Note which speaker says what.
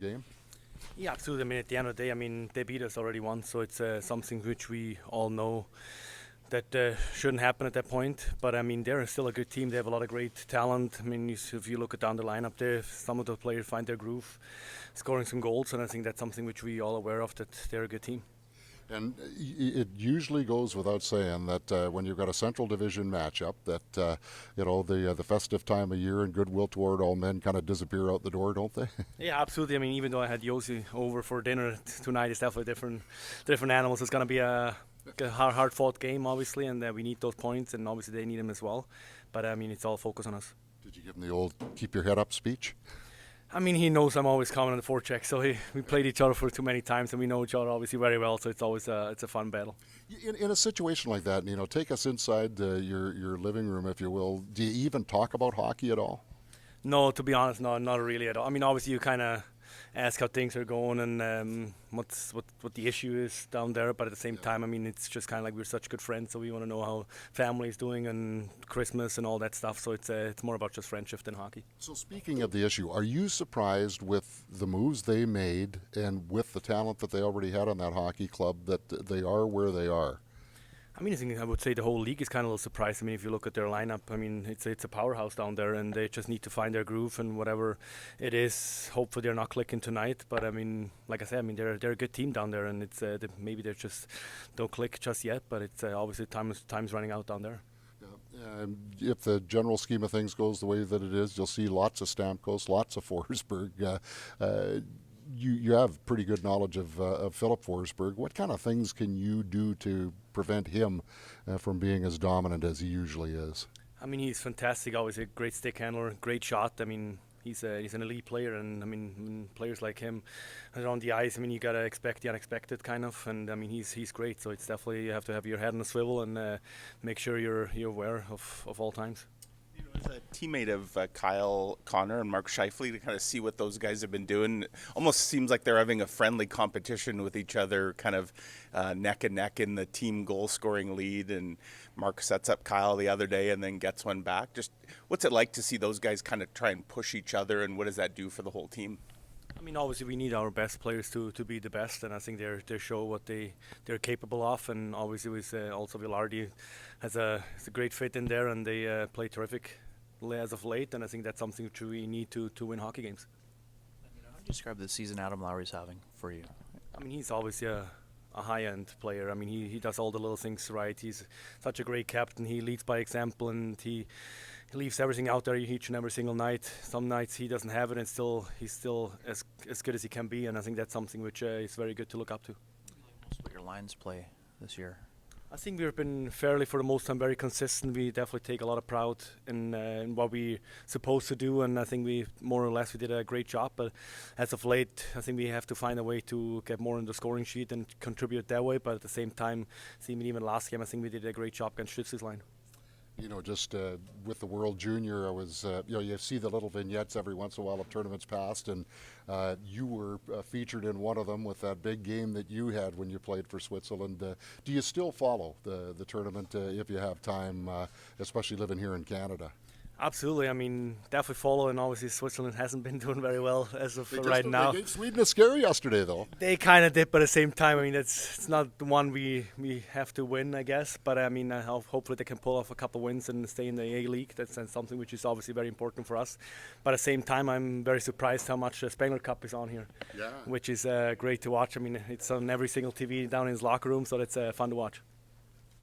Speaker 1: game?
Speaker 2: Yeah, absolutely. I mean, at the end of the day, I mean, they beat us already once, so it's something which we all know that shouldn't happen at that point. But I mean, they're still a good team. They have a lot of great talent. I mean, if you look at down the lineup there, some of the players find their groove, scoring some goals, and I think that's something which we all aware of, that they're a good team.
Speaker 1: And it usually goes without saying that when you've got a Central Division matchup, that the festive time of year and goodwill toward all men kind of disappear out the door, don't they?
Speaker 2: Yeah, absolutely. I mean, even though I had Yossi over for dinner tonight, it's definitely different animals. It's going to be a hard-fought game, obviously, and we need those points, and obviously they need them as well. But I mean, it's all focused on us.
Speaker 1: Did you give him the old "keep your head up" speech?
Speaker 2: I mean, he knows I'm always coming on the forecheck, so we played each other for too many times, and we know each other obviously very well. So it's always it's a fun battle.
Speaker 1: In a situation like that, take us inside your living room, if you will. Do you even talk about hockey at all?
Speaker 2: No, to be honest, no, not really at all. I mean, obviously you kind of ask how things are going and what the issue is down there, but at the same time, I mean, it's just kind of like we're such good friends, so we want to know how family is doing and Christmas and all that stuff. So it's more about just friendship than hockey.
Speaker 1: So speaking of the issue, are you surprised with the moves they made and with the talent that they already had on that hockey club that they are where they are?
Speaker 2: I mean, I would say the whole league is kind of a little surprised. I mean, if you look at their lineup, I mean, it's a powerhouse down there, and they just need to find their groove and whatever it is. Hopefully, they're not clicking tonight. But I mean, like I said, I mean, they're a good team down there, and it's maybe they're just don't click just yet. But it's obviously time's running out down there.
Speaker 1: If the general scheme of things goes the way that it is, you'll see lots of Stamkos, lots of Forsberg. You have pretty good knowledge of Philip Forsberg. What kind of things can you do to prevent him from being as dominant as he usually is?
Speaker 2: I mean, he's fantastic. Always a great stick handler, great shot. I mean, he's an elite player, and I mean, when players like him are on the ice, I mean, you gotta expect the unexpected, kind of. And I mean, he's great. So it's definitely, you have to have your head on a swivel and make sure you're aware of all times.
Speaker 3: As a teammate of Kyle Connor and Mark Scheifele, to kind of see what those guys have been doing. Almost seems like they're having a friendly competition with each other, kind of neck and neck in the team goal scoring lead. And Mark sets up Kyle the other day and then gets one back. Just what's it like to see those guys kind of try and push each other, and what does that do for the whole team?
Speaker 2: I mean, obviously we need our best players to be the best, and I think they show what they're capable of. And obviously with also Vilardi has a great fit in there, and they play terrific as of late. And I think that's something which we need to win hockey games.
Speaker 4: How do you describe the season Adam Lowry's having for you?
Speaker 2: I mean, he's obviously a high-end player. I mean, he does all the little things right. He's such a great captain. He leads by example, and he leaves everything out there each and every single night. Some nights he doesn't have it, and he's still as good as he can be. And I think that's something which is very good to look up to.
Speaker 4: Most of your lines play this year.
Speaker 2: I think we've been fairly, for the most time, very consistent. We definitely take a lot of pride in what we're supposed to do, and I think we more or less we did a great job. But as of late, I think we have to find a way to get more in the scoring sheet and contribute that way. But at the same time, even last game, I think we did a great job against Stutz's line.
Speaker 1: Just with the World Junior, I was, you see the little vignettes every once in a while of tournaments past, and you were featured in one of them with that big game that you had when you played for Switzerland. Do you still follow the tournament if you have time, especially living here in Canada?
Speaker 2: Absolutely. I mean, definitely follow, and obviously Switzerland hasn't been doing very well as of right now.
Speaker 1: They gave Sweden a scare yesterday, though.
Speaker 2: They kind of did, but at the same time, I mean, it's not the one we have to win, I guess. But I mean, hopefully they can pull off a couple wins and stay in the A League. That's something which is obviously very important for us. But at the same time, I'm very surprised how much the Spengler Cup is on here, which is great to watch. I mean, it's on every single TV down in his locker room, so it's fun to watch.